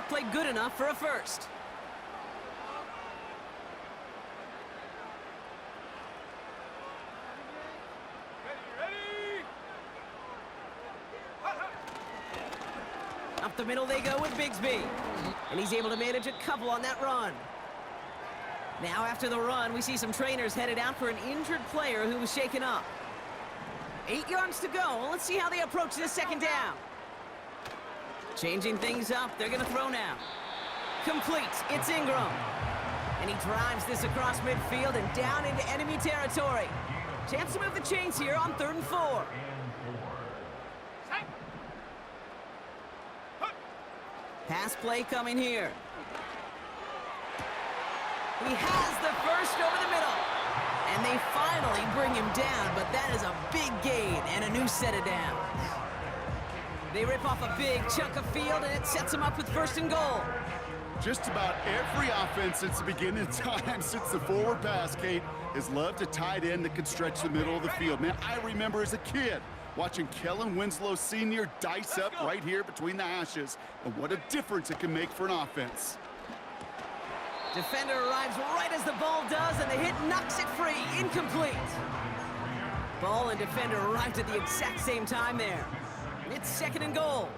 that play good enough for a first. Up the middle they go with Bigsby. And he's able to manage a couple on that run. Now after the run, we see some trainers headed out for an injured player who was shaken up. 8 yards to go. Let's see how they approach this second down. Changing things up. They're going to throw now. Complete. It's Ingram. And he drives this across midfield and down into enemy territory. Chance to move the chains here on 3rd and 4. Pass play coming here. He has the first over the middle. And they finally bring him down, but that is a big gain and a new set of downs. They rip off a big chunk of field, and it sets them up with 1st and goal. Just about every offense since the beginning of time, since the forward pass, Kate, has loved a tight end that can stretch the middle of the field. Man, I remember as a kid watching Kellen Winslow Sr. dice up right here between the hashes, and what a difference it can make for an offense. Defender arrives right as the ball does, and the hit knocks it free. Incomplete. Ball and defender arrived at the exact same time there. It's 2nd and goal.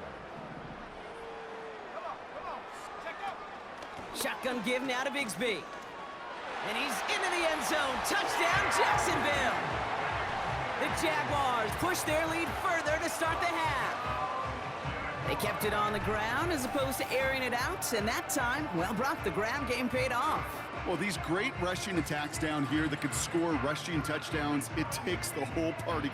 Shotgun give now to Bigsby. And he's into the end zone. Touchdown, Jacksonville. The Jaguars push their lead further to start the half. They kept it on the ground as opposed to airing it out, and that time, well, Brock, the ground game paid off. Well, these great rushing attacks down here that could score rushing touchdowns, it takes the whole party.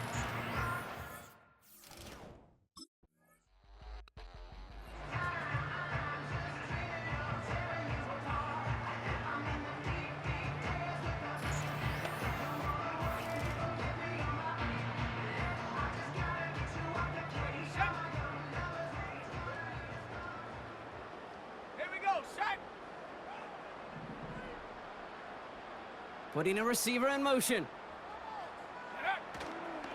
Putting a receiver in motion.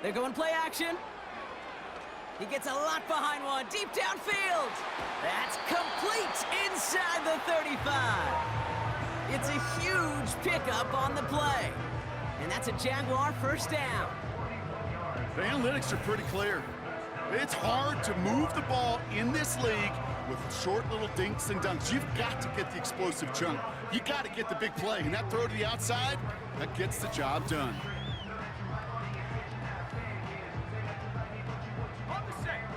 They're going play action. He gets a lot behind one, deep downfield. That's complete inside the 35. It's a huge pickup on the play. And that's a Jaguar 1st down. The analytics are pretty clear. It's hard to move the ball in this league with short little dinks and dunks. You've got to get the explosive chunk. You got to get the big play. And that throw to the outside, that gets the job done.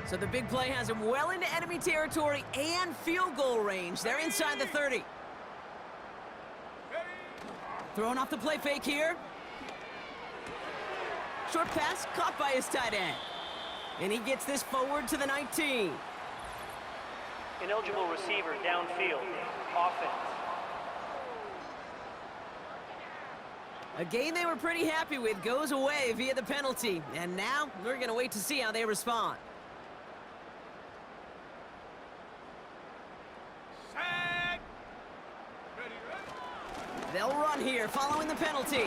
So the big play has him well into enemy territory and field goal range. They're inside the 30. Throwing off the play fake here. Short pass caught by his tight end. And he gets this forward to the 19. Ineligible receiver downfield. Offense. A gain they were pretty happy with goes away via the penalty. And now we're going to wait to see how they respond. They'll run here following the penalty.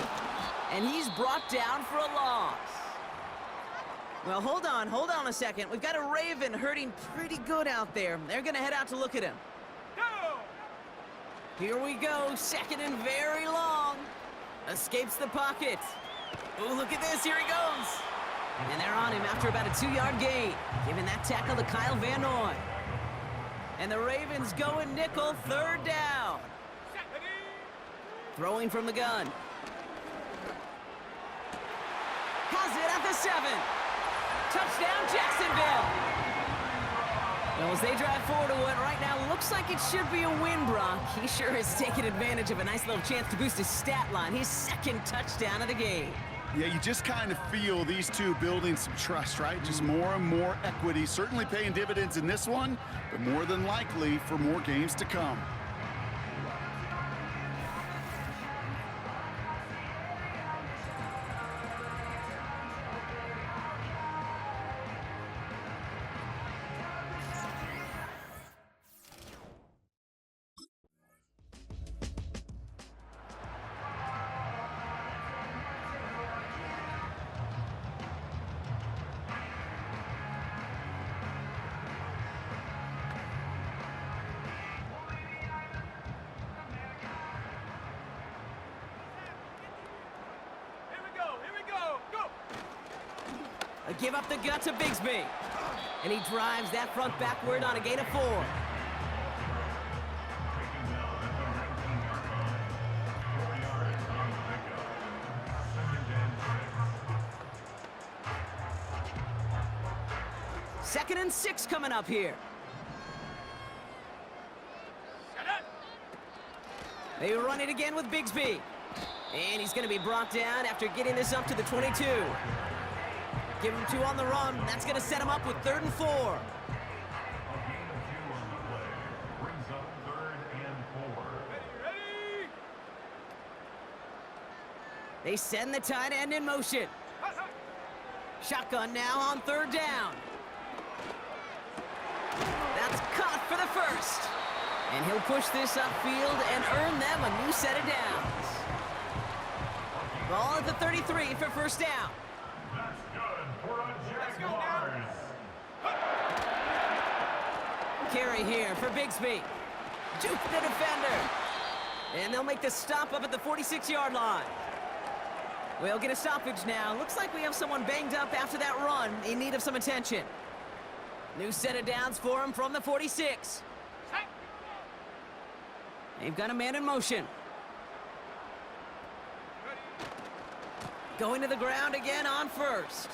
And he's brought down for a loss. Well, hold on a second. We've got a Raven hurting pretty good out there. They're going to head out to look at him. Go! Here we go, 2nd and very long. Escapes the pocket. Oh, look at this, here he goes. And they're on him after about a 2-yard gain. Giving that tackle to Kyle Van Noy. And the Ravens going nickel, 3rd down. Throwing from the gun. Has it at the 7. Touchdown, Jacksonville. Well, as they drive forward to what right now looks like it should be a win, Brock. He sure has taken advantage of a nice little chance to boost his stat line. His 2nd touchdown of the game. Yeah, you just kind of feel these two building some trust, right? Just more and more equity. Certainly paying dividends in this one, but more than likely for more games to come. Give up the gut to Bigsby. And he drives that front backward on a gain of 4. Second and 6 coming up here. They run it again with Bigsby. And he's going to be brought down after getting this up to the 22. Give him 2 on the run. That's going to set him up with 3rd and 4. They send the tight end in motion. Shotgun now on 3rd down. That's caught for the first. And he'll push this upfield and earn them a new set of downs. Ball at the 33 for first down. That's good for a Jaguars. Carry here for Bigsby. Juke the defender. And they'll make the stop up at the 46-yard line. We'll get a stoppage now. Looks like we have someone banged up after that run in need of some attention. New set of downs for him from the 46. They've got a man in motion. Going to the ground again on 1st.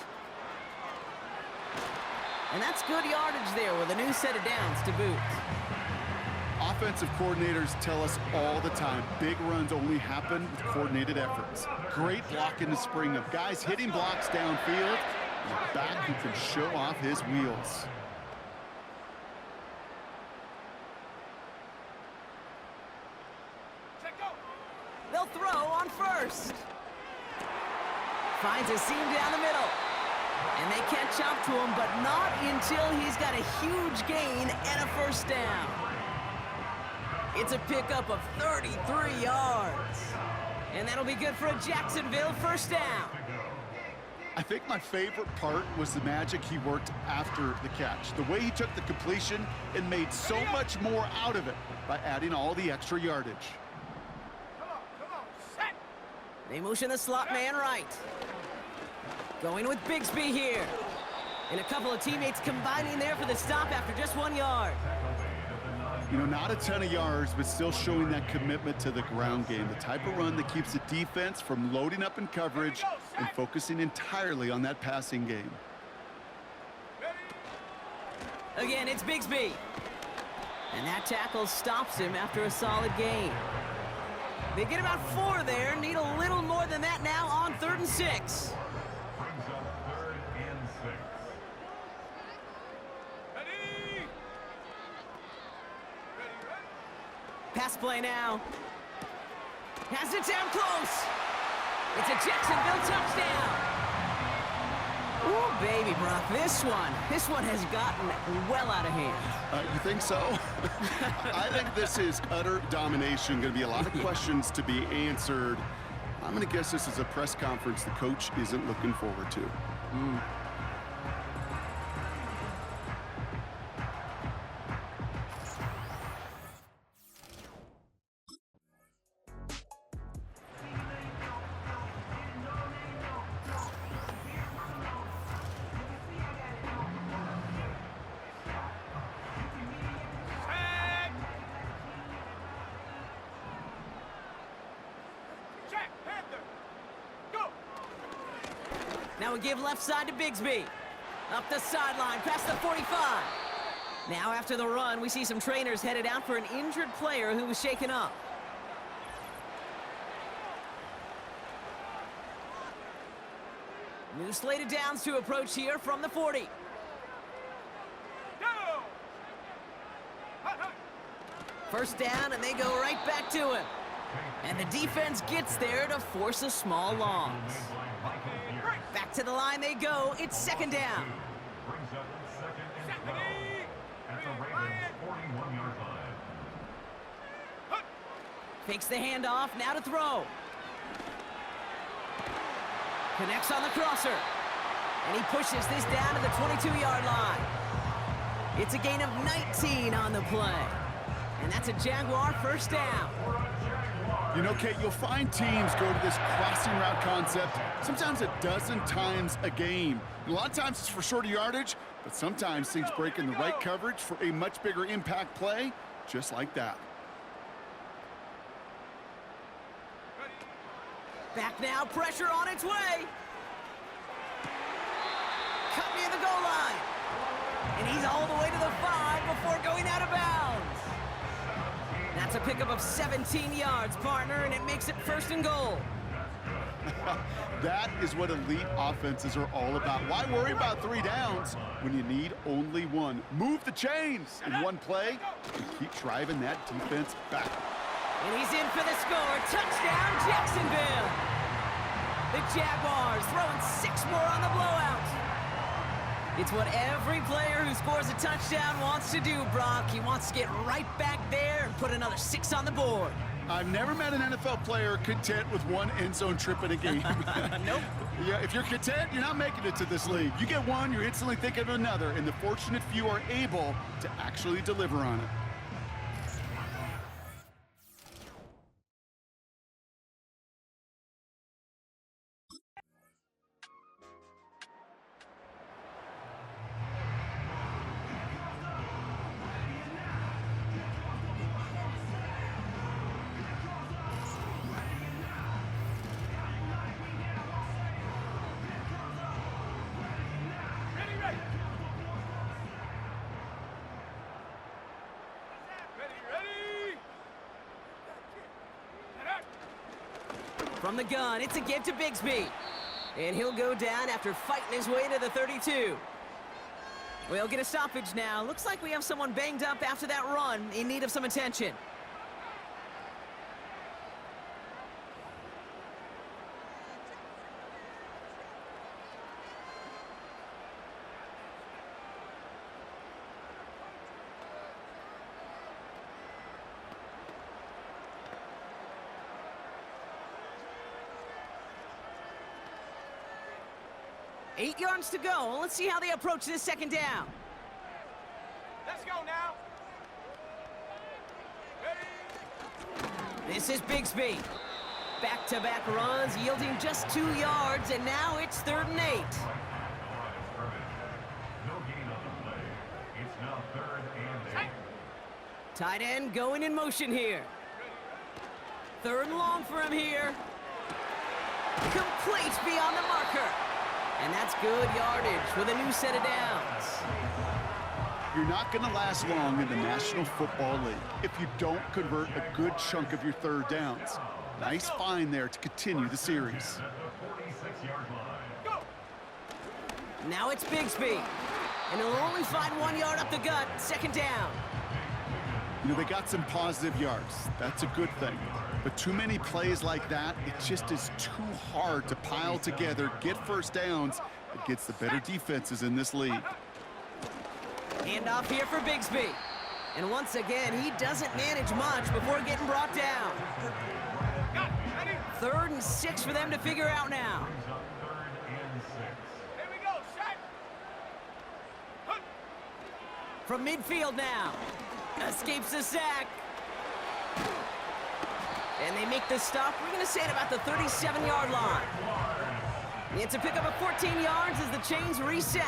And that's good yardage there with a new set of downs to boot. Offensive coordinators tell us all the time, big runs only happen with coordinated efforts. Great block in the spring of guys hitting blocks downfield, and a back who can show off his wheels. They'll throw on 1st. Finds a seam down the middle. And they catch up to him, but not until he's got a huge gain and a first down. It's a pickup of 33 yards. And that'll be good for a Jacksonville first down. I think my favorite part was the magic he worked after the catch. The way he took the completion and made so much more out of it by adding all the extra yardage. They motion the slot man right. Going with Bigsby here. And a couple of teammates combining there for the stop after just 1 yard. You know, not a ton of yards, but still showing that commitment to the ground game. The type of run that keeps the defense from loading up in coverage and focusing entirely on that passing game. Again, it's Bigsby. And that tackle stops him after a solid gain. They get about 4 there. Need a little more than that now on 3rd and 6. Brings up 3rd and 6. Pass play now. Has it down close. It's a Jacksonville touchdown. Ooh, baby, Brock, this one has gotten well out of hand. You think so? I think this is utter domination. Going to be a lot of questions to be answered. I'm going to guess this is a press conference the coach isn't looking forward to. Now we give left side to Bigsby. Up the sideline, past the 45. Now after the run, we see some trainers headed out for an injured player who was shaken up. New slate of downs to approach here from the 40. First down, and they go right back to him. And the defense gets there to force a small loss. Back to the line they go. It's 2nd down. Brings up 2nd and 12 at the Ravens' 41-yard line. Fakes the handoff, now to throw. Connects on the crosser. And he pushes this down to the 22-yard line. It's a gain of 19 on the play. And that's a Jaguar first down. For a Jaguars You know, Kate, you'll find teams go to this crossing route concept sometimes a dozen times a game. A lot of times it's for shorter yardage, but sometimes things break in the right coverage for a much bigger impact play, just like that. Back now, pressure on its way. Cut near the goal line. And he's all the way to the 5 before going out of bounds. That's a pickup of 17 yards, partner, and it makes it 1st and goal. That is what elite offenses are all about. Why worry about 3 downs when you need only 1? Move the chains in one play and keep driving that defense back. And he's in for the score. Touchdown, Jacksonville. The Jaguars throwing 6 more on the blowout. It's what every player who scores a touchdown wants to do, Brock. He wants to get right back there and put another 6 on the board. I've never met an NFL player content with 1 end zone trip in a game. Nope. Yeah, if you're content, you're not making it to this league. You get 1, you're instantly thinking of another, and the fortunate few are able to actually deliver on it. From the gun, it's a give to Bigsby. And he'll go down after fighting his way to the 32. We'll get a stoppage now. Looks like we have someone banged up after that run in need of some attention. Eight yards to go. Let's see how they approach this 2nd down. Let's go now. This is Bigsby. Back-to-back runs, yielding just 2 yards, and now it's 3rd and 8. No gain on the play. It's now 3rd and 8. Tight end going in motion here. 3rd and long for him here. Complete beyond the marker. And that's good yardage with a new set of downs. You're not going to last long in the National Football League if you don't convert a good chunk of your 3rd downs. Nice find there to continue the series. Now it's Bigsby. And he'll only find 1 yard up the gut, 2nd down. You know, they got some positive yards. That's a good thing. But too many plays like that, it just is too hard to pile together, get 1st downs against the better defenses in this league. Handoff here for Bigsby. And once again, he doesn't manage much before getting brought down. 3rd and 6 for them to figure out now. Here we go, set. From midfield now. Escapes the sack. And they make the stop. We're going to say at about the 37-yard line. It's a pickup of 14 yards as the chains reset.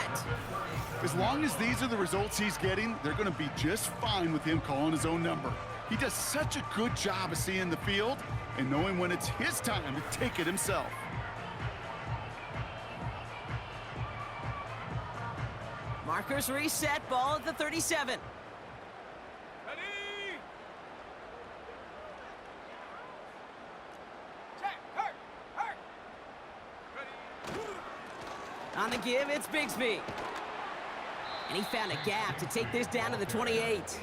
As long as these are the results he's getting, they're going to be just fine with him calling his own number. He does such a good job of seeing the field and knowing when it's his time to take it himself. Markers reset, ball at the 37. On the give, it's Bigsby. And he found a gap to take this down to the 28.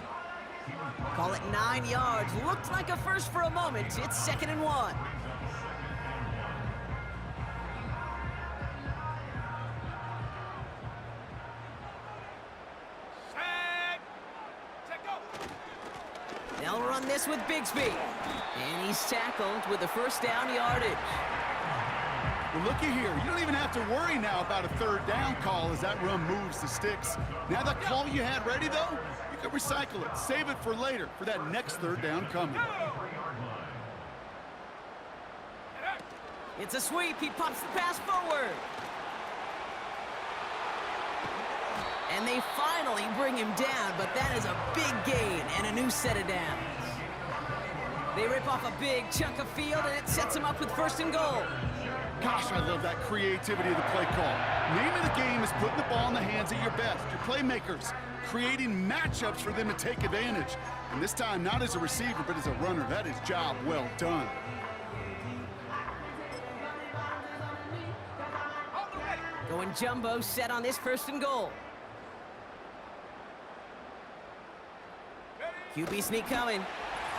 Call it 9 yards. Looked like a first for a moment. It's 2nd and 1. They'll run this with Bigsby. And he's tackled with the 1st down yardage. Well, looky here. You don't even have to worry now about a 3rd down call as that run moves the sticks. Now that call you had ready, though, you can recycle it. Save it for later for that next 3rd down coming. It's a sweep. He pops the pass forward. And they finally bring him down, but that is a big gain and a new set of downs. They rip off a big chunk of field, and it sets him up with 1st and goal. Gosh, I love that creativity of the play call. Name of the game is putting the ball in the hands of your best, your playmakers, creating matchups for them to take advantage. And this time, not as a receiver, but as a runner. That is job well done. Going jumbo set on this 1st and goal. QB sneak coming.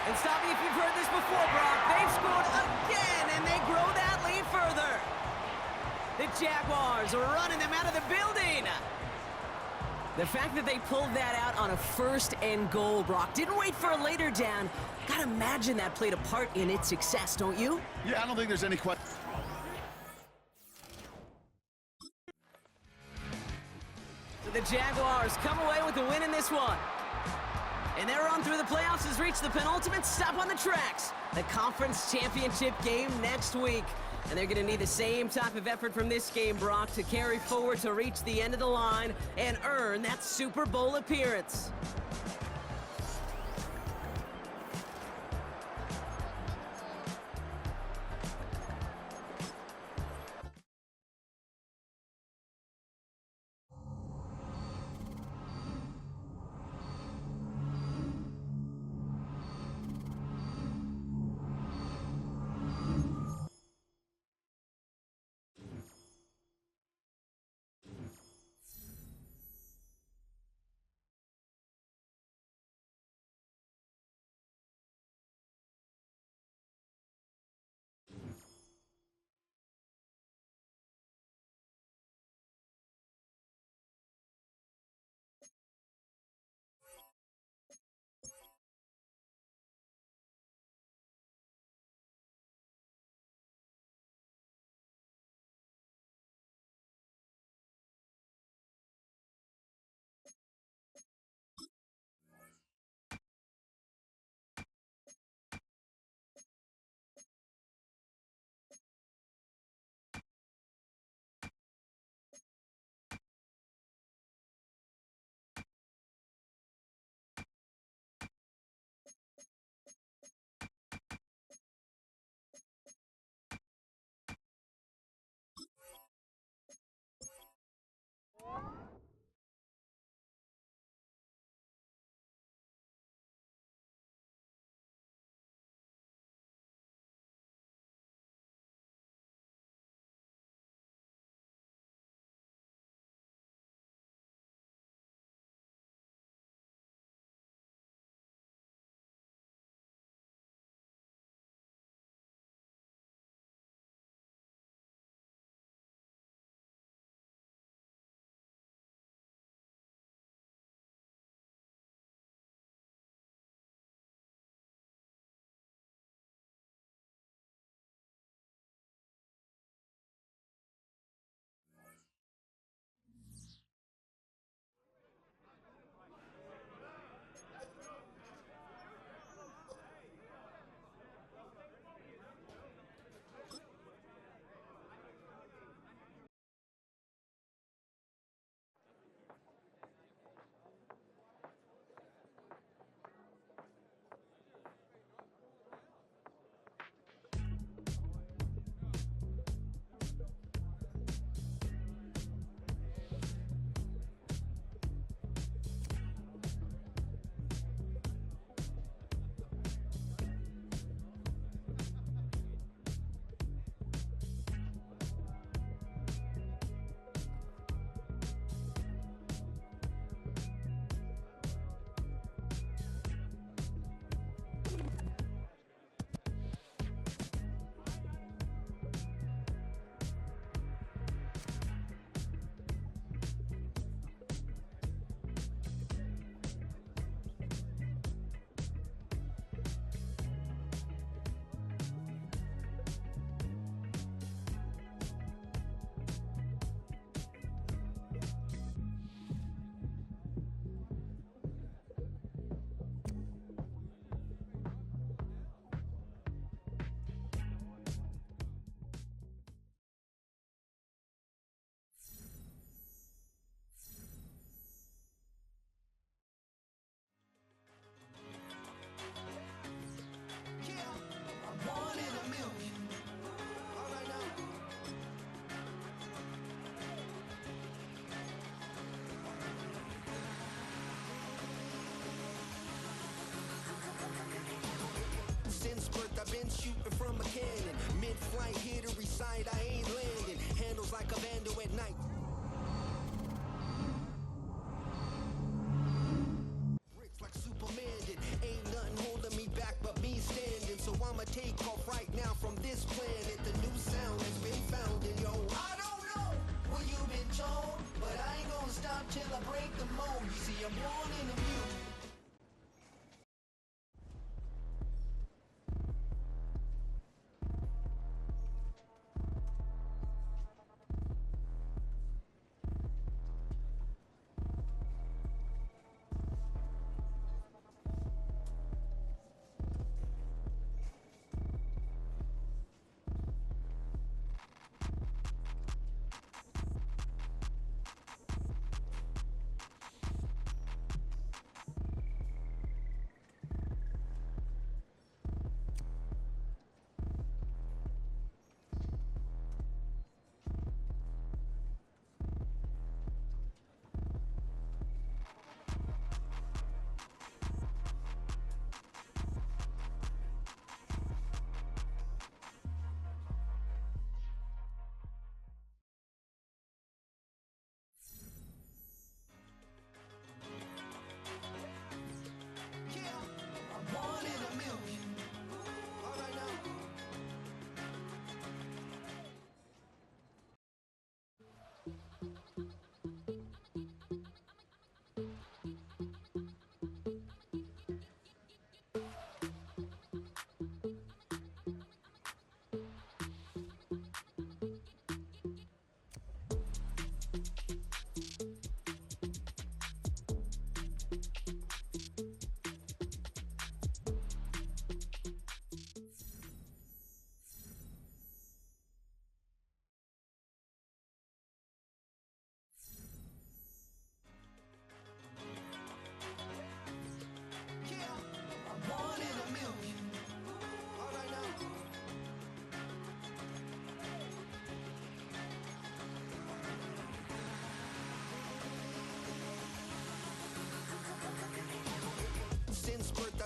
And stop me if you've heard this before, Brock. They've scored again, and they grow that lead further. The Jaguars are running them out of the building. The fact that they pulled that out on a 1st and goal, Brock, didn't wait for a later down. Gotta imagine that played a part in its success, don't you? Yeah, I don't think there's any question. So the Jaguars come away with a win in this one. And their run through the playoffs has reached the penultimate stop on the tracks. The conference championship game next week. And they're going to need the same type of effort from this game, Brock, to carry forward to reach the end of the line and earn that Super Bowl appearance.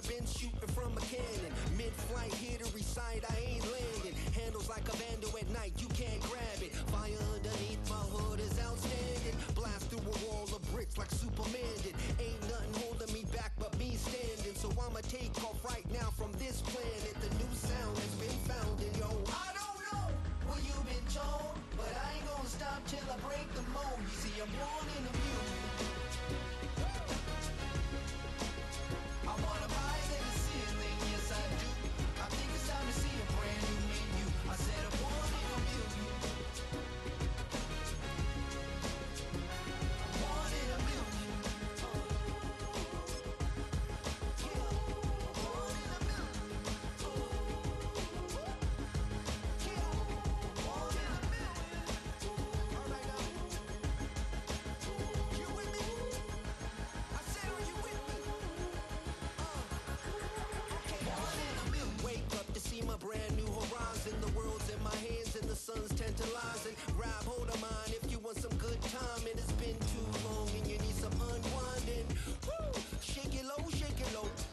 been shooting from a cannon. Mid-flight, hit or recite, I ain't landing. Handles like a vandal at night, you can't grab it. Fire underneath my hood is outstanding. Blast through a wall of bricks like Superman did. Ain't nothing holding me back but me standing. So I'ma take off right now from this planet. The new sound has been found, and yo, I don't know what you've been told, but I ain't gonna stop till I break the mold. You see, I'm born in a mule. I wanna rise in the ceiling, yes I do. I think it's time to see a brand new menu. I said I'm born in a million. I'm born in a million. Yeah, born in a million. Yeah, born in a million. All right now. You with me? I said, are you with me? Wake up to see my brand new horizon. The world's in my hands and the sun's tantalizing. Grab hold of mine if you want some good time. And it's been too long and you need some unwinding. Woo! Shake it low,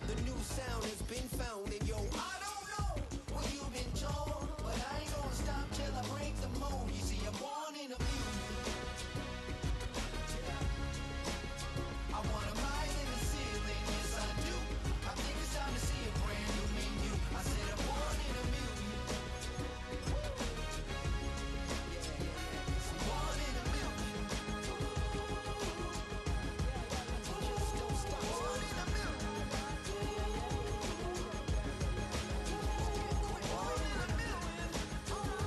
the new sound has been found. And yo, I don't know what you've been told, but I ain't gonna stop till I break the mold. You see, I'm born in a million. I wanna rise in the ceiling, yes I do. I think it's time to see a brand new menu. I said I'm born in a million. I'm born in a million. Just don't stop. Born in a million. Born in a million. Born in a million.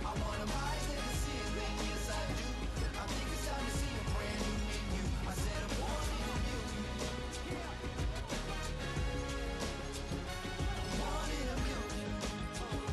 I wanna rise in the ceiling, yes I do. I think it's time to see a brand new menu. I said I'm born in a million. Born in a million. Born in a million.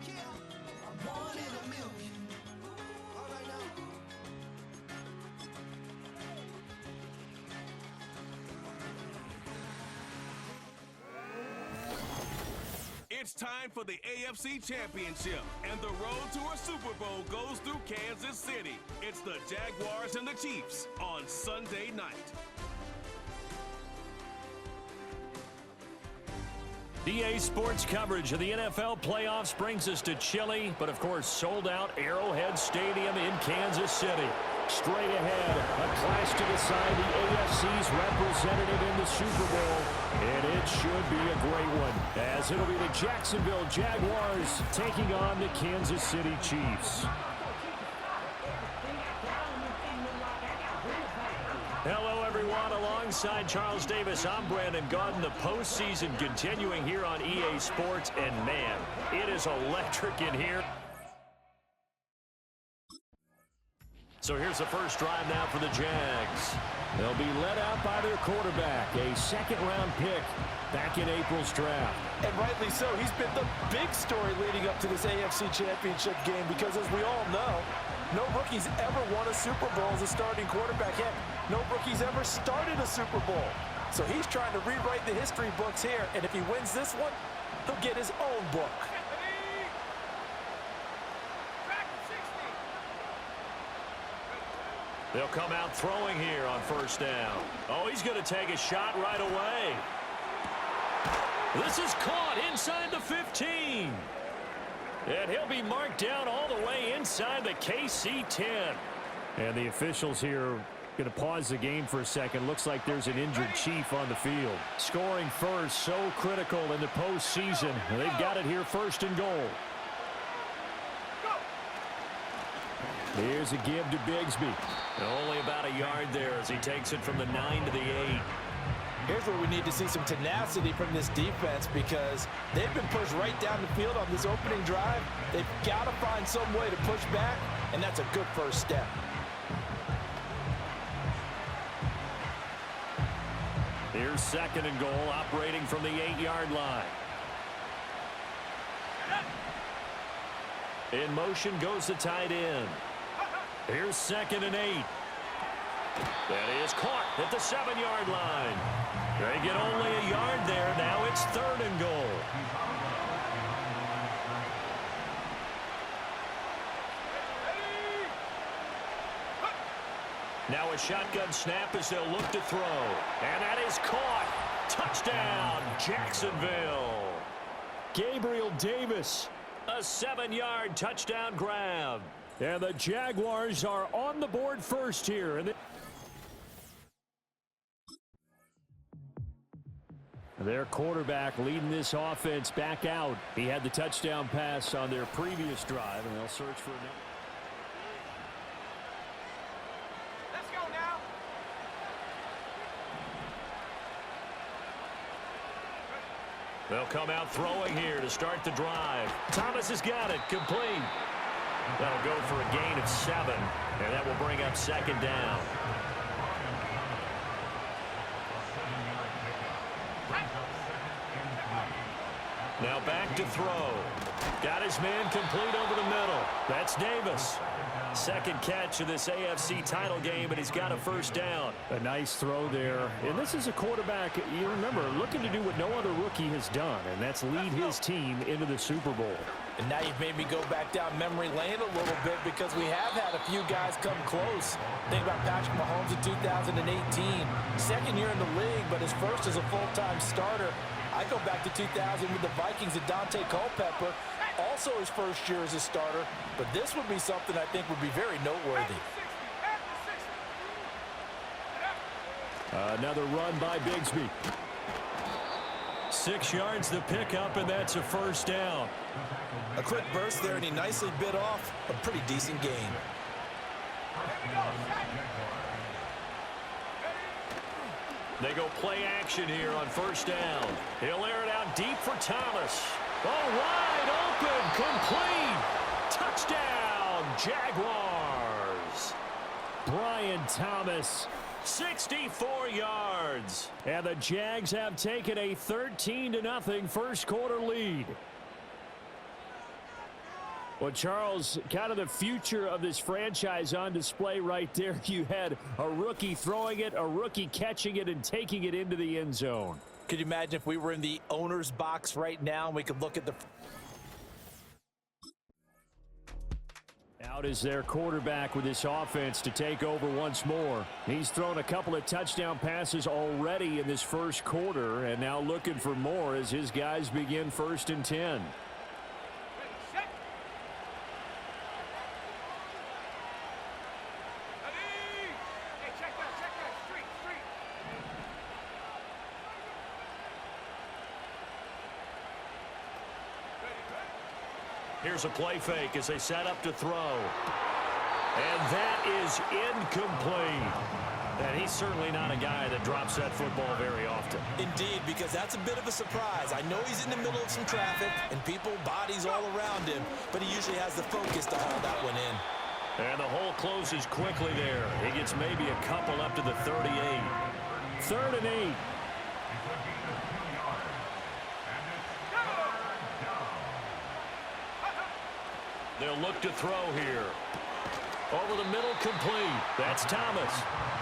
Yeah, I'm born in a million. All right now. It's time for the AFC Championship, and the road to a Super Bowl goes through Kansas City. It's the Jaguars and the Chiefs on Sunday night. EA Sports coverage of the NFL playoffs brings us to chilly, but of course sold-out Arrowhead Stadium in Kansas City. Straight ahead, a clash to decide the AFC's representative in the Super Bowl, and it should be a great one, as it'll be the Jacksonville Jaguars taking on the Kansas City Chiefs. Hello, everyone. Alongside Charles Davis, I'm Brandon Gaudin. The postseason continuing here on EA Sports, and man, it is electric in here. So here's the first drive now for the Jags. They'll be led out by their quarterback, a second-round pick back in April's draft. And rightly so. He's been the big story leading up to this AFC Championship game because, as we all know, no rookie's ever won a Super Bowl as a starting quarterback. Heck, no rookie's ever started a Super Bowl. So he's trying to rewrite the history books here, and if he wins this one, he'll get his own book. They'll come out throwing here on first down. Oh, he's going to take a shot right away. This is caught inside the 15. And he'll be marked down all the way inside the KC 10. And the officials here going to pause the game for a second. Looks like there's an injured Chief on the field. Scoring first, so critical in the postseason. They've got it here, first and goal. Here's a give to Bigsby. Only about a yard there as he takes it from the 9 to the 8. Here's where we need to see some tenacity from this defense, because they've been pushed right down the field on this opening drive. They've got to find some way to push back, and that's a good first step. Here's second and goal, operating from the 8-yard line. In motion goes the tight end. Here's second and 8. That is caught at the 7-yard line. They get only a yard there. Now it's third and goal. Now a shotgun snap as they'll look to throw. And that is caught. Touchdown, Jacksonville. Gabriel Davis, a 7-yard touchdown grab. And the Jaguars are on the board first here. And their quarterback leading this offense back out. He had the touchdown pass on their previous drive, and they'll search for another. Let's go now. They'll come out throwing here to start the drive. Thomas has got it, complete. That'll go for a gain of 7, and that will bring up second down. Now back to throw. Got his man complete over the middle. That's Davis. Second catch of this AFC title game, and he's got a first down. A nice throw there. And this is a quarterback, you remember, looking to do what no other rookie has done, and that's lead his team into the Super Bowl. And now you've made me go back down memory lane a little bit, because we have had a few guys come close. Think about Patrick Mahomes in 2018. Second year in the league, but his first as a full-time starter. I go back to 2000 with the Vikings and Dante Culpepper. Also his first year as a starter. But this would be something I think would be very noteworthy. Another run by Bigsby. 6 yards the pickup, and that's a first down. A quick burst there, and he nicely bit off a pretty decent gain. They go play action here on first down. He'll air it out deep for Thomas. Oh, wide open, complete. Touchdown, Jaguars. Brian Thomas, 64 yards. And the Jags have taken a 13-0 first quarter lead. Well, Charles, kind of the future of this franchise on display right there. You had a rookie throwing it, a rookie catching it, and taking it into the end zone. Could you imagine if we were in the owner's box right now and we could look at the... Out is their quarterback with this offense to take over once more. He's thrown a couple of touchdown passes already in this first quarter, and now looking for more as his guys begin first and 10. Here's a play fake as they set up to throw. And that is incomplete. And he's certainly not a guy that drops that football very often. Indeed, because that's a bit of a surprise. I know he's in the middle of some traffic and people, bodies all around him, but he usually has the focus to haul that one in. And the hole closes quickly there. He gets maybe a couple up to the 38. 3rd and 8. They'll look to throw here. Over the middle, complete. That's Thomas.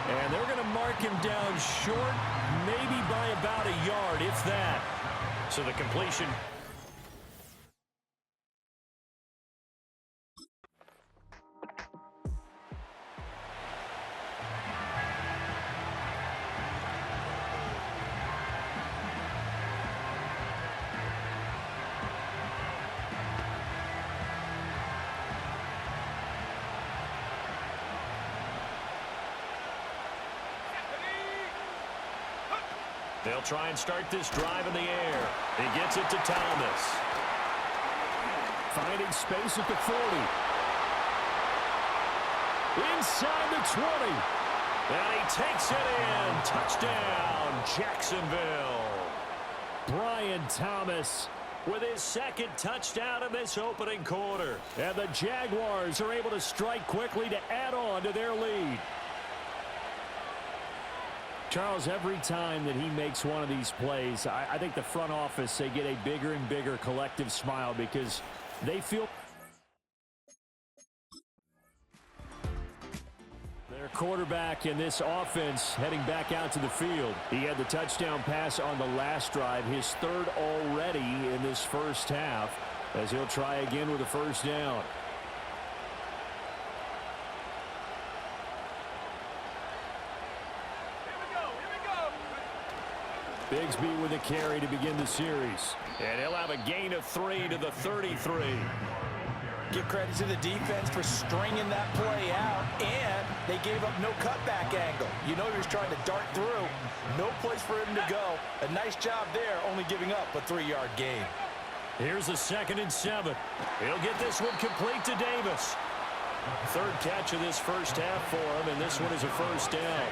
And they're going to mark him down short, maybe by about a yard, if that. So the completion. They'll try and start this drive in the air. He gets it to Thomas. Finding space at the 40. Inside the 20. And he takes it in. Touchdown, Jacksonville. Brian Thomas with his second touchdown in this opening quarter. And the Jaguars are able to strike quickly to add on to their lead. Charles, every time that he makes one of these plays, I think the front office, they get a bigger and bigger collective smile because they feel their quarterback in this offense heading back out to the field. He had the touchdown pass on the last drive, his third already in this first half, as he'll try again with a first down. Bigsby with a carry to begin the series. And he'll have a gain of 3 to the 33. Give credit to the defense for stringing that play out, and they gave up no cutback angle. You know he was trying to dart through. No place for him to go. A nice job there, only giving up a 3-yard gain. Here's a 2nd and 7. He'll get this one complete to Davis. Third catch of this first half for him, and this one is a first down.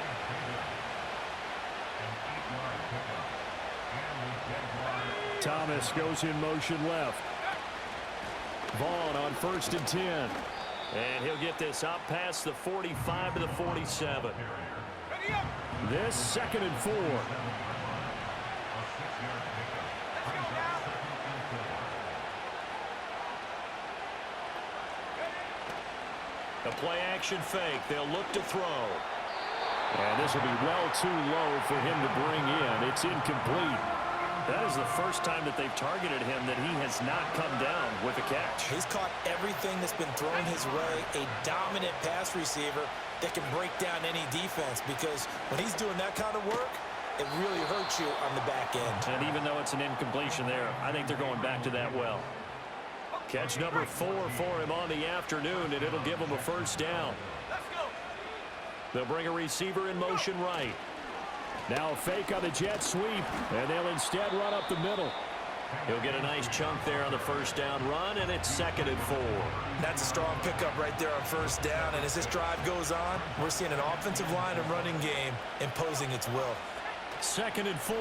Thomas goes in motion left. Vaughn on 1st and 10. And he'll get this up past the 45 to the 47. This 2nd and 4. A play action fake. They'll look to throw. And this will be well too low for him to bring in. It's incomplete. That is the first time that they've targeted him that he has not come down with a catch. He's caught everything that's been thrown his way. A dominant pass receiver that can break down any defense, because when he's doing that kind of work, it really hurts you on the back end. And even though it's an incompletion there, I think they're going back to that well. Catch number 4 for him on the afternoon, and it'll give him a first down. They'll bring a receiver in motion right. Now a fake on the jet sweep, and they'll instead run up the middle. He'll get a nice chunk there on the first down run, and it's 2nd and 4. That's a strong pickup right there on first down, and as this drive goes on, we're seeing an offensive line and running game imposing its will. 2nd and 4.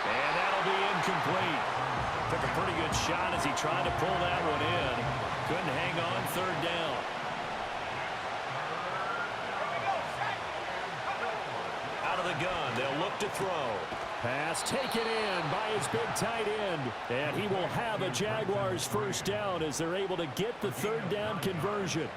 And that'll be incomplete. Took a pretty good shot as he tried to pull that one in. Couldn't hang on, 3rd down. Out of the gun, they'll look to throw. Pass taken in by his big tight end. And he will have a Jaguars first down as they're able to get the 3rd down conversion.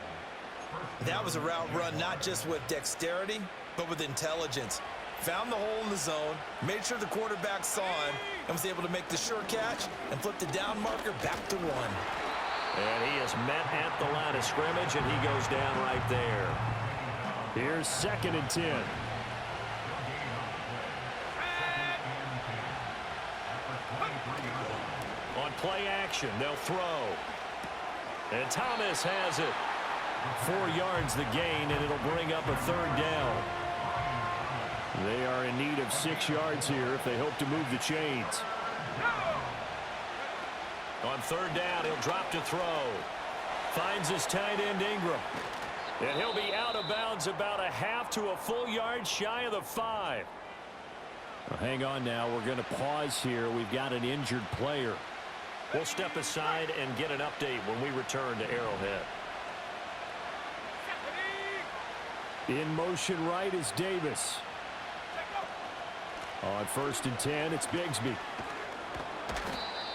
That was a route run not just with dexterity, but with intelligence. Found the hole in the zone, made sure the quarterback saw him, and was able to make the sure catch and flip the down marker back to 1. And he is met at the line of scrimmage, and he goes down right there. Here's 2nd and 10. On play action, they'll throw. And Thomas has it. 4 yards the gain, and it'll bring up a 3rd down. They are in need of 6 yards here if they hope to move the chains. On 3rd down, he'll drop to throw. Finds his tight end Ingram. And he'll be out of bounds about a half to a full yard shy of the 5. Well, hang on now. We're going to pause here. We've got an injured player. We'll step aside and get an update when we return to Arrowhead. In motion right is Davis. On 1st and 10, it's Bigsby.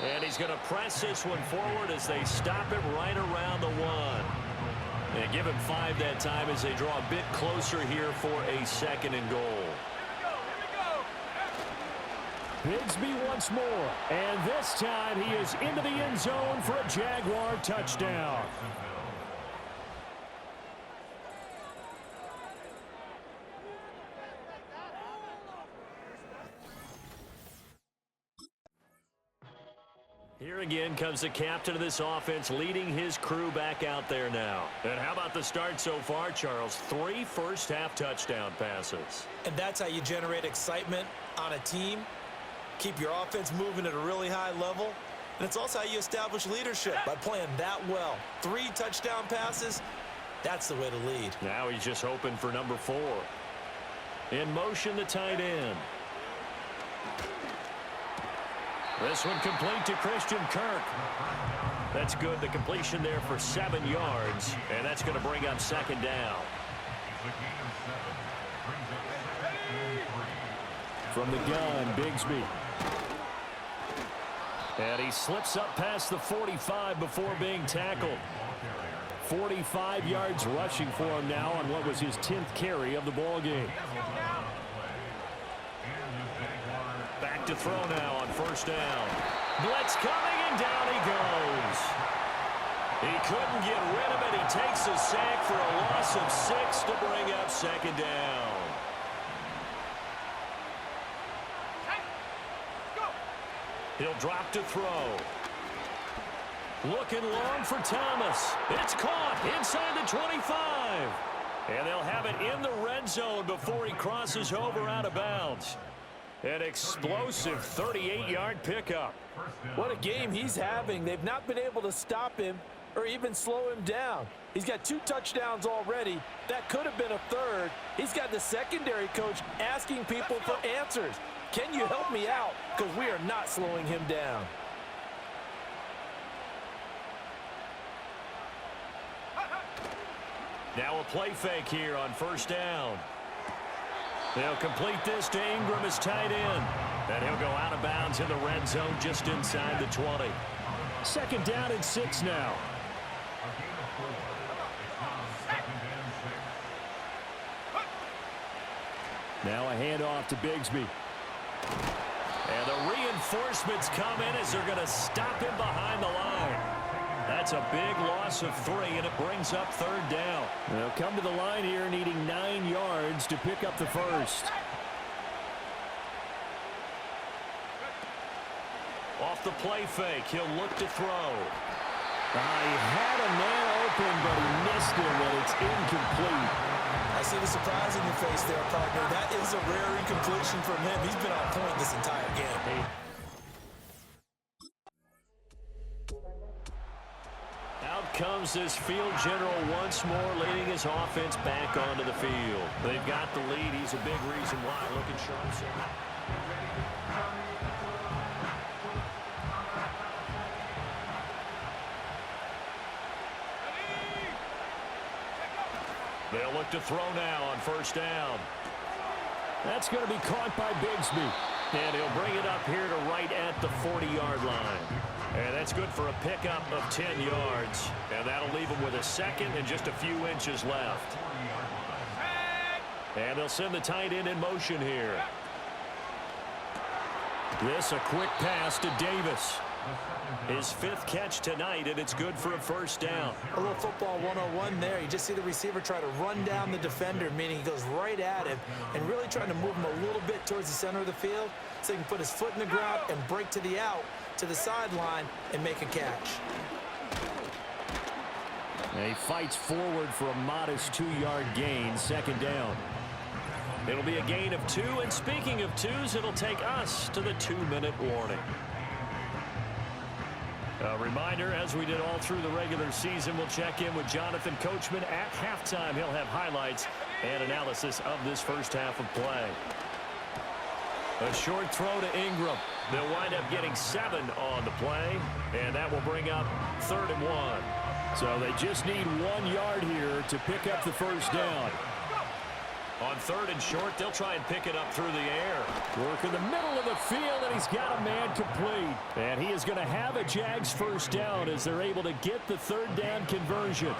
And he's going to press this one forward as they stop it right around the 1. And give him 5 that time as they draw a bit closer here for a 2nd and goal. Bigsby once more. And this time he is into the end zone for a Jaguar touchdown. Here again comes the captain of this offense, leading his crew back out there now. And how about the start so far, Charles? 3 first-half touchdown passes. And that's how you generate excitement on a team. Keep your offense moving at a really high level. And it's also how you establish leadership, by playing that well. 3 touchdown passes, that's the way to lead. Now he's just hoping for number 4. In motion, the tight end. This one complete to Christian Kirk. That's good. The completion there for 7 yards, and that's going to bring up second down. From the gun, Bigsby. And he slips up past the 45 before being tackled. 45 yards rushing for him now on what was his 10th carry of the ball game. Back to throw now on first down. Blitz coming, and down he goes. He couldn't get rid of it. He takes a sack for a loss of 6 to bring up second down. He'll drop to throw. Looking long for Thomas. It's caught inside the 25. And they'll have it in the red zone before he crosses over out of bounds. An explosive 38-yard pickup. What a game he's having. They've not been able to stop him or even slow him down. He's got 2 touchdowns already. That could have been a third. He's got the secondary coach asking people for answers. Can you help me out? Because we are not slowing him down. Now a play fake here on first down. They'll complete this to Ingram as tight end. And he'll go out of bounds in the red zone just inside the 20. Second down and 6 now. Now a handoff to Bigsby. And the reinforcements come in as they're going to stop him behind the line. That's a big loss of 3, and it brings up third down. They'll come to the line here needing 9 yards to pick up the first. Off the play fake, he'll look to throw. He had a man open, but he missed him, and it's incomplete. I see the surprise in your face there, partner. That is a rare incompletion from him. He's been on point this entire game. Out comes this field general once more, leading his offense back onto the field. They've got the lead. He's a big reason why. Looking sharp. They'll look to throw now on first down. That's going to be caught by Bigsby. And he'll bring it up here to right at the 40-yard line. And that's good for a pickup of 10 yards. And that'll leave him with a second and just a few inches left. And they'll send the tight end in motion here. This a quick pass to Davis. His 5th catch tonight, and it's good for a first down. A little football 101 there. You just see the receiver try to run down the defender, meaning he goes right at him and really trying to move him a little bit towards the center of the field so he can put his foot in the ground and break to the out, to the sideline, and make a catch. And he fights forward for a modest 2-yard gain, second down. It'll be a gain of 2, and speaking of 2s, it'll take us to the 2-minute warning. A reminder, as we did all through the regular season, we'll check in with Jonathan Coachman at halftime. He'll have highlights and analysis of this first half of play. A short throw to Ingram. They'll wind up getting 7 on the play, and that will bring up 3rd and 1. So they just need 1 yard here to pick up the first down. On 3rd and short, they'll try and pick it up through the air. Work in the middle of the field, and he's got a man complete. And he is going to have a Jags first down as they're able to get the 3rd down conversion.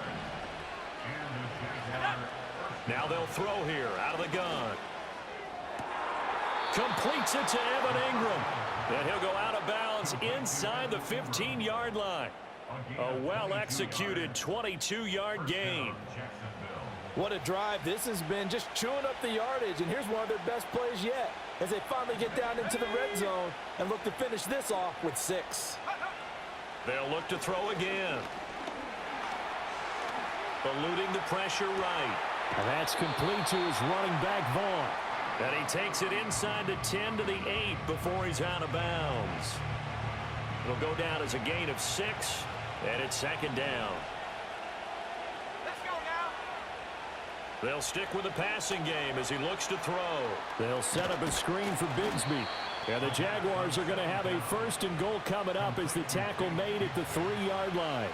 Now they'll throw here out of the gun. Completes it to Evan Ingram. And he'll go out of bounds inside the 15-yard line. A well-executed 22-yard gain. What a drive this has been, just chewing up the yardage, and here's one of their best plays yet as they finally get down into the red zone and look to finish this off with 6. They'll look to throw again. Eluding the pressure right. And that's complete to his running back, Vaughn. And he takes it inside the 10 to the 8 before he's out of bounds. It'll go down as a gain of 6, and it's second down. Let's go now. They'll stick with the passing game as he looks to throw. They'll set up a screen for Bigsby. And the Jaguars are going to have a 1st and goal coming up as the tackle made at the 3-yard line.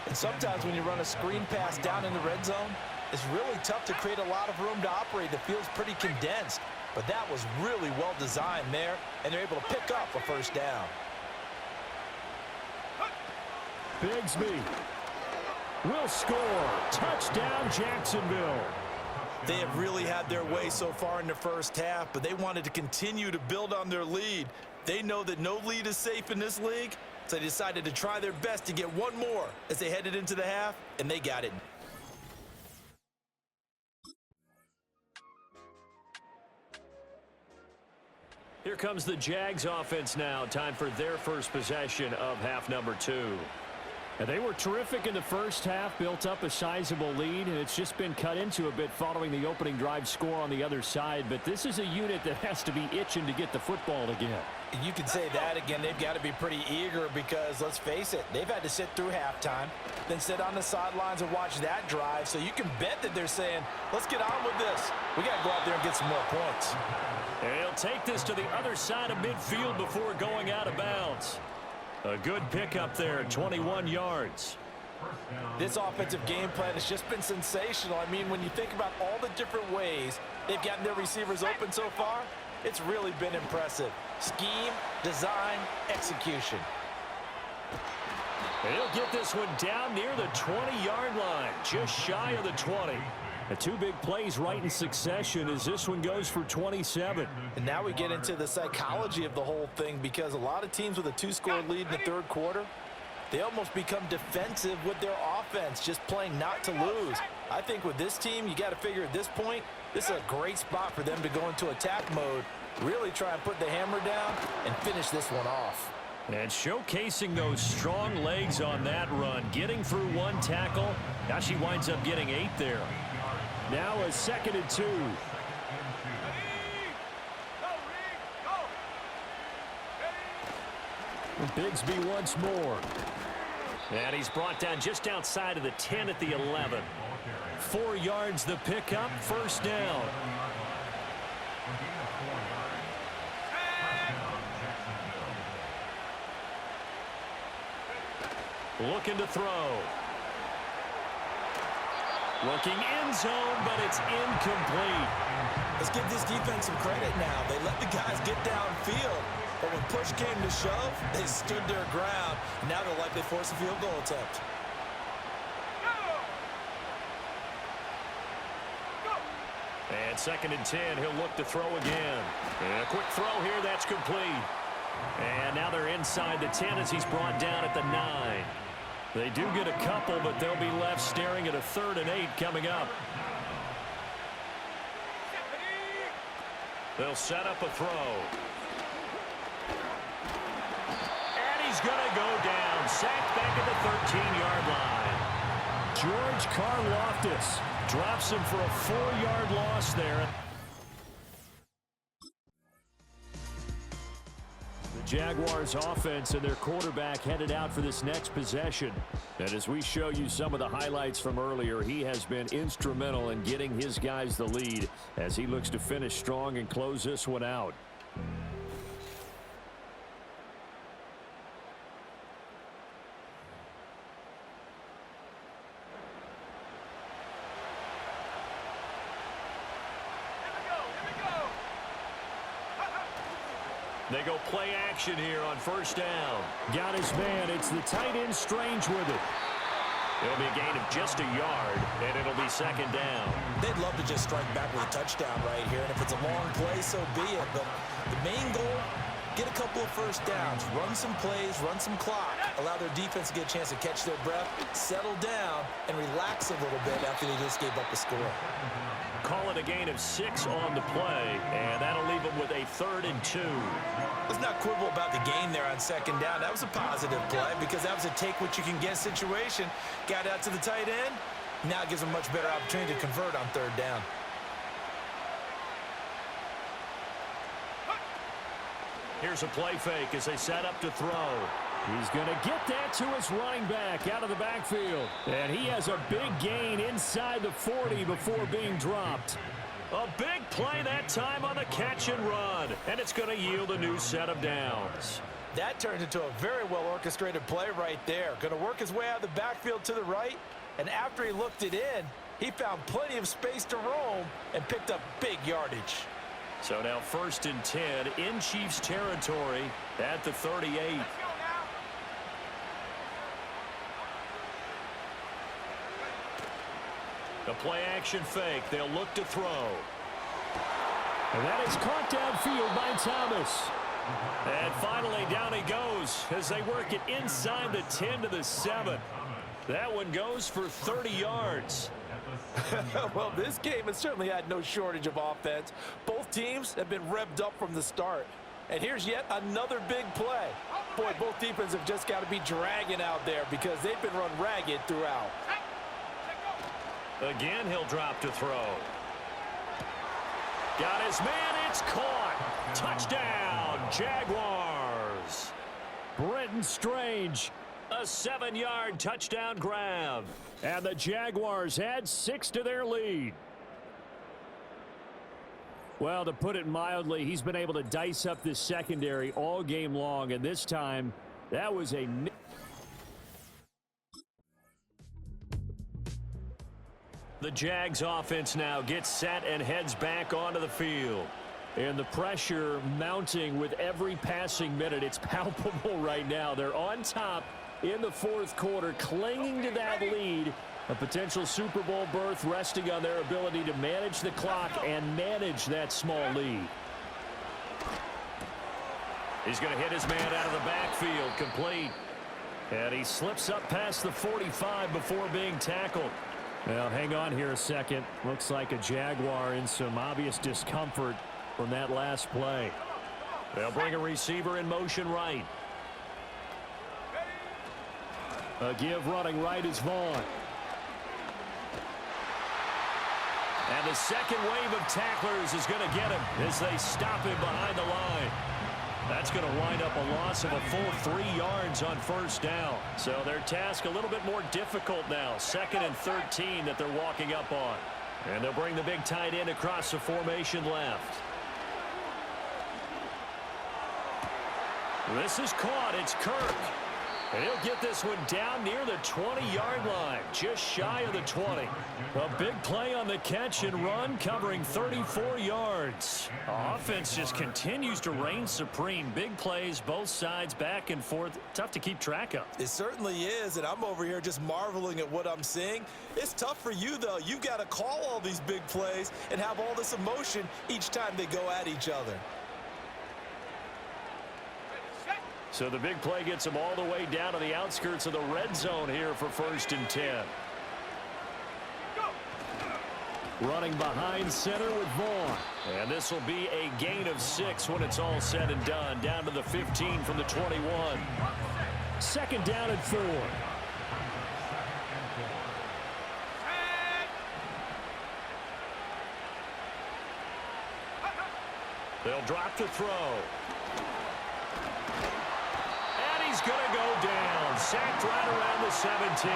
And sometimes when you run a screen pass down in the red zone, it's really tough to create a lot of room to operate. The field's pretty condensed. But that was really well designed there, and they're able to pick up a 1st down. Bigsby will score. Touchdown, Jacksonville. They have really had their way so far in the first half, but they wanted to continue to build on their lead. They know that no lead is safe in this league, so they decided to try their best to get one more as they headed into the half, and they got it. Here comes the Jags offense now. Time for their first possession of half number 2. And they were terrific in the first half, built up a sizable lead, and it's just been cut into a bit following the opening drive score on the other side. But this is a unit that has to be itching to get the football again. You can say that again. They've got to be pretty eager because, let's face it, they've had to sit through halftime, then sit on the sidelines and watch that drive. So you can bet that they're saying, let's get on with this. We got to go out there and get some more points. And he'll take this to the other side of midfield before going out of bounds. A good pickup there, 21 yards. This offensive game plan has just been sensational. I mean, when you think about all the different ways they've gotten their receivers open so far, it's really been impressive. Scheme, design, execution. And he'll get this one down near the 20-yard line, just shy of the 20. And 2 big plays right in succession as this one goes for 27. And now we get into the psychology of the whole thing, because a lot of teams with a 2-score lead in the third quarter, they almost become defensive with their offense, just playing not to lose. I think with this team, you got to figure at this point, this is a great spot for them to go into attack mode, really try and put the hammer down and finish this one off. And showcasing those strong legs on that run, getting through 1 tackle. Now she winds up getting 8 there. Now a 2nd and 2. Bigsby once more. And he's brought down just outside of the 10 at the 11. 4 yards the pickup, 1st down. Looking to throw. Looking end zone, but it's incomplete. Let's give this defense some credit now. They let the guys get downfield, but when push came to shove, they stood their ground. Now they'll likely force a field goal attempt. And 2nd and 10, he'll look to throw again. And a quick throw here, that's complete. And now they're inside the 10 as he's brought down at the 9. They do get a couple, but they'll be left staring at a 3rd and 8 coming up. They'll set up a throw. And he's going to go down. Sacked back at the 13-yard line. George Karlaftis drops him for a 4-yard loss there. Jaguars offense and their quarterback headed out for this next possession. And as we show you some of the highlights from earlier, he has been instrumental in getting his guys the lead as he looks to finish strong and close this one out. They go play action here on 1st down. Got his man. It's the tight end Strange with it. It'll be a gain of just a yard, and it'll be 2nd down. They'd love to just strike back with a touchdown right here, and if it's a long play, so be it. But the main goal get a couple of first downs, run some plays, run some clock, allow their defense to get a chance to catch their breath, settle down, and relax a little bit after they just gave up a score. Call it a gain of 6 on the play, and that'll leave them with a 3rd and 2. Let's not quibble about the gain there on 2nd down. That was a positive play because that was a take-what-you-can-get situation. Got out to the tight end. Now it gives them a much better opportunity to convert on 3rd down. Here's a play fake as they set up to throw. He's going to get that to his running back out of the backfield. And he has a big gain inside the 40 before being dropped. A big play that time on the catch and run. And it's going to yield a new set of downs. That turned into a very well-orchestrated play right there. Going to work his way out of the backfield to the right. And after he looked it in, he found plenty of space to roam and picked up big yardage. So now 1st and 10 in Chiefs territory at the 38. The play-action fake. They'll look to throw. And that is caught downfield by Thomas. And finally, down he goes as they work it inside the 10 to the 7. That one goes for 30 yards. Well, this game has certainly had no shortage of offense. Both teams have been revved up from the start. And here's yet another big play. Boy, both defenses have just got to be dragging out there because they've been run ragged throughout. Again, he'll drop to throw. Got his man. It's caught. Touchdown, Jaguars. Brenton Strange, a 7-yard touchdown grab. And the Jaguars add 6 to their lead. Well, to put it mildly, he's been able to dice up this secondary all game long. And this time, that was a... The Jags offense now gets set and heads back onto the field. And the pressure mounting with every passing minute. It's palpable right now. They're on top in the 4th quarter, clinging to that lead. A potential Super Bowl berth resting on their ability to manage the clock and manage that small lead. He's going to hit his man out of the backfield, complete. And he slips up past the 45 before being tackled. Well, hang on here a second. Looks like a Jaguar in some obvious discomfort from that last play. They'll bring a receiver in motion right. A give running right is Vaughn. And the second wave of tacklers is going to get him as they stop him behind the line. That's going to wind up a loss of a full 3 yards on 1st down. So their task a little bit more difficult now. 2nd and 13 that they're walking up on. And they'll bring the big tight end across the formation left. This is caught. It's Kirk. And he'll get this one down near the 20-yard line, just shy of the 20. A big play on the catch and run, covering 34 yards. Offense just continues to reign supreme. Big plays, both sides, back and forth. Tough to keep track of. It certainly is, and I'm over here just marveling at what I'm seeing. It's tough for you, though. You've got to call all these big plays and have all this emotion each time they go at each other. So the big play gets him all the way down to the outskirts of the red zone here for 1st and 10. Running behind center with Vaughn. And this will be a gain of 6 when it's all said and done. Down to the 15 from the 21. 2nd down and 4. They'll drop to throw. He's going to go down. Sacked right around the 17.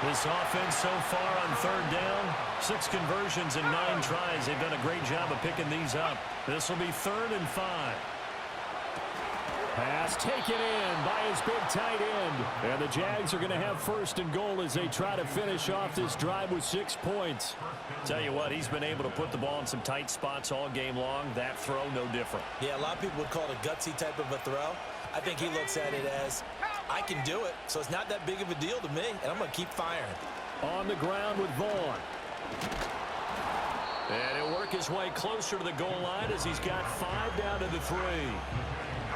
This offense so far on 3rd down, 6 conversions and 9 tries. They've done a great job of picking these up. This will be 3rd and 5. Pass taken in by his big tight end. And the Jags are going to have 1st and goal as they try to finish off this drive with 6 points. Tell you what, he's been able to put the ball in some tight spots all game long. That throw, no different. Yeah, a lot of people would call it a gutsy type of a throw. I think he looks at it as, I can do it, so it's not that big of a deal to me, and I'm going to keep firing. On the ground with Vaughn. And he'll work his way closer to the goal line as he's got 5 down to the 3.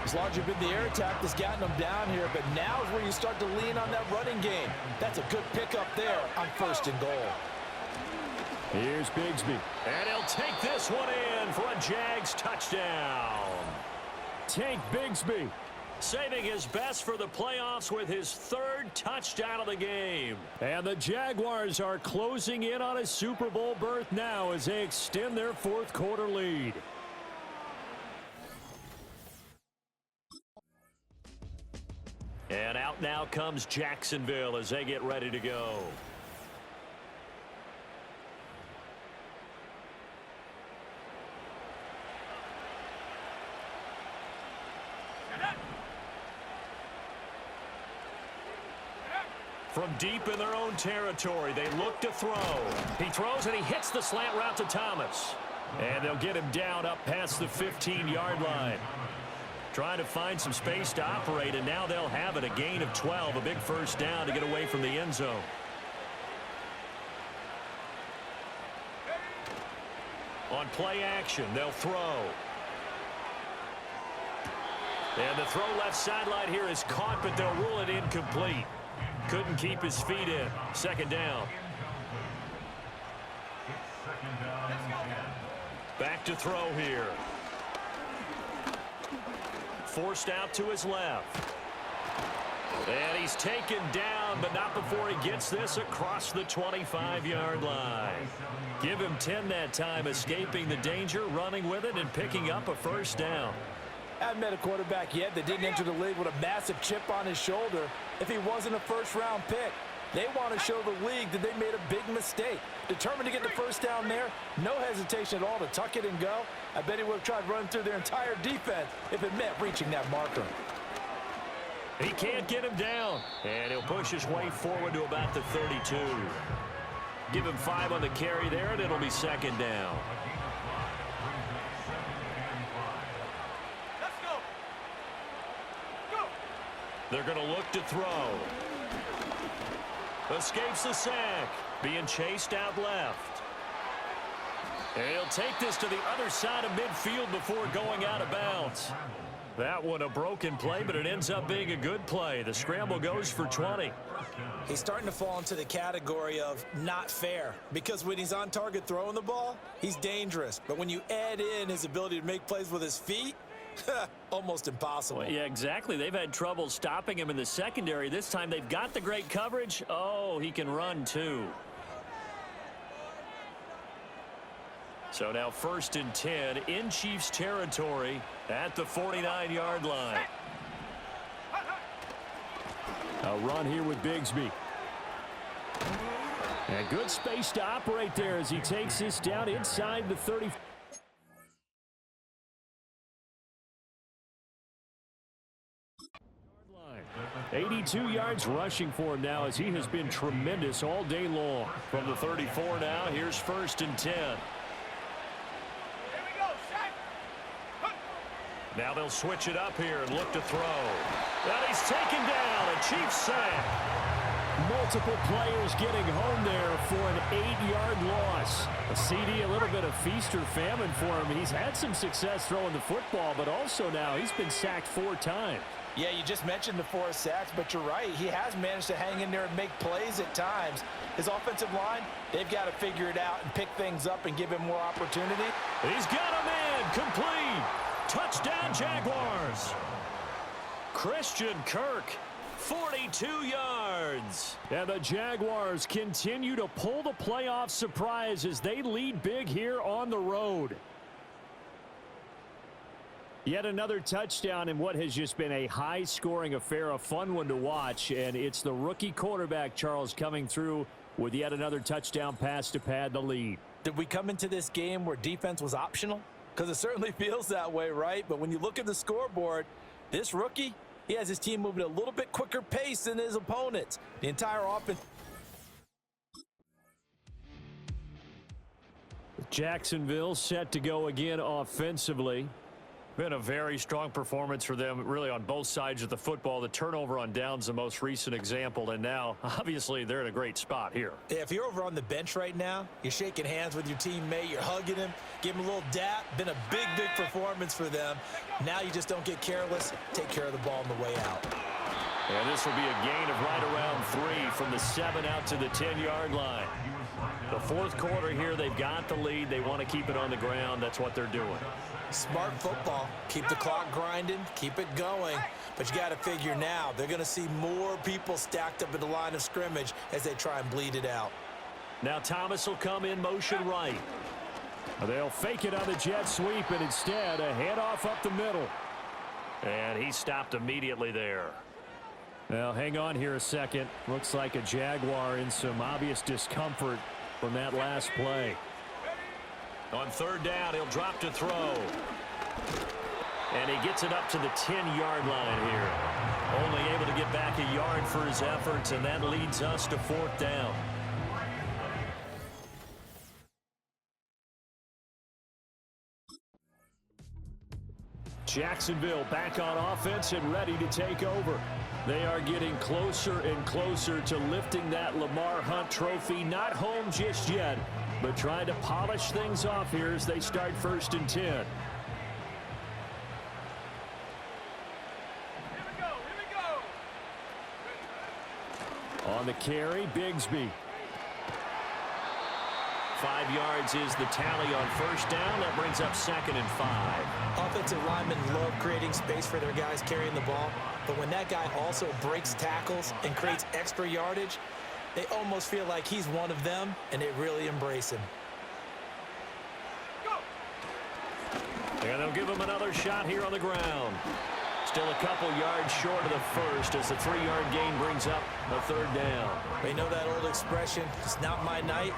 As long as you've been the air attack that's gotten them down here, but now is where you start to lean on that running game. That's a good pickup there on 1st and goal. Here's Bigsby. And he'll take this one in for a Jags touchdown. Take Bigsby, saving his best for the playoffs with his 3rd touchdown of the game. And the Jaguars are closing in on a Super Bowl berth now as they extend their 4th quarter lead. And out now comes Jacksonville as they get ready to go. From deep in their own territory, they look to throw. He throws and he hits the slant route to Thomas. And they'll get him down up past the 15-yard line. Trying to find some space to operate, and now they'll have it. A gain of 12, a big 1st down to get away from the end zone. On play action, they'll throw. And the throw left sideline here is caught, but they'll rule it incomplete. Couldn't keep his feet in. 2nd down. Back to throw here. Forced out to his left. And he's taken down, but not before he gets this across the 25-yard line. Give him 10 that time, escaping the danger, running with it, and picking up a 1st down. I haven't met a quarterback yet that didn't enter the league with a massive chip on his shoulder if he wasn't a 1st-round pick. They want to show the league that they made a big mistake. Determined to get the 1st down there, no hesitation at all to tuck it and go. I bet he would have tried running through their entire defense if it meant reaching that marker. He can't get him down, and he'll push his way forward to about the 32. Give him 5 on the carry there, and it'll be 2nd down. Let's go. Go. They're going to look to throw. Escapes the sack. Being chased out left. And he'll take this to the other side of midfield before going out of bounds. That one a broken play, but it ends up being a good play. The scramble goes for 20. He's starting to fall into the category of not fair, because when he's on target throwing the ball, he's dangerous. But when you add in his ability to make plays with his feet, almost impossible. Well, yeah, exactly. They've had trouble stopping him in the secondary. This time they've got the great coverage. Oh, he can run too. So now 1st and 10 in Chiefs territory at the 49-yard line. A run here with Bigsby. And good space to operate there as he takes this down inside the 30. 82 yards rushing for him now as he has been tremendous all day long. From the 34 now, here's 1st and 10. Now they'll switch it up here and look to throw. And he's taken down. A Chiefs sack. Multiple players getting home there for an 8-yard loss. A CD, a little bit of feast or famine for him. He's had some success throwing the football, but also now he's been sacked 4 times. Yeah, you just mentioned the 4 sacks, but you're right. He has managed to hang in there and make plays at times. His offensive line, they've got to figure it out and pick things up and give him more opportunity. He's got a man complete. Touchdown, Jaguars. Christian Kirk, 42 yards. And the Jaguars continue to pull the playoff surprise as they lead big here on the road. Yet another touchdown in what has just been a high-scoring affair, a fun one to watch. And it's the rookie quarterback, Charles, coming through with yet another touchdown pass to pad the lead. Did we come into this game where defense was optional? Because it certainly feels that way, right? But when you look at the scoreboard, this rookie, he has his team moving at a little bit quicker pace than his opponents. The entire offense. Jacksonville set to go again offensively. Been a very strong performance for them, really, on both sides of the football. The turnover on downs, the most recent example, and now, obviously, they're in a great spot here. Yeah, if you're over on the bench right now, you're shaking hands with your teammate, you're hugging him, give him a little dap. Been a big, big performance for them. Now you just don't get careless. Take care of the ball on the way out. And this will be a gain of right around 3 from the 7 out to the 10-yard line. The fourth quarter here, they've got the lead. They want to keep it on the ground. That's what they're doing. Smart football. Keep the clock grinding, keep it going. But you got to figure now, they're going to see more people stacked up at the line of scrimmage as they try and bleed it out. Now Thomas will come in motion right. They'll fake it on the jet sweep, and instead a handoff up the middle. And he stopped immediately there. Now hang on here a second. Looks like a Jaguar in some obvious discomfort from that last play. On third down, he'll drop to throw. And he gets it up to the 10-yard line here. Only able to get back a yard for his efforts, and that leads us to fourth down. Jacksonville back on offense and ready to take over. They are getting closer and closer to lifting that Lamar Hunt trophy. Not home just yet, but trying to polish things off here as they start 1st and 10. Here we go. On the carry, Bigsby. 5 yards is the tally on first down. That brings up 2nd and 5. Offensive linemen love creating space for their guys carrying the ball, but when that guy also breaks tackles and creates extra yardage, they almost feel like he's one of them, and they really embrace him. And they'll give him another shot here on the ground. Still a couple yards short of the first as the 3-yard gain brings up a third down. They know that old expression, it's not my night.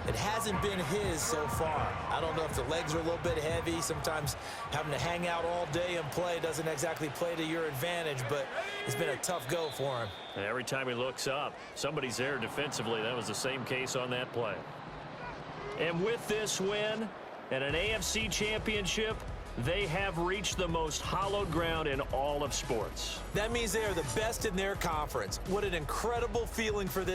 It hasn't been his so far. I don't know if the legs are a little bit heavy. Sometimes having to hang out all day and play doesn't exactly play to your advantage, but it's been a tough go for him. And every time he looks up, somebody's there defensively. That was the same case on that play. And with this win and an AFC championship, they have reached the most hallowed ground in all of sports. That means they are the best in their conference. What an incredible feeling for this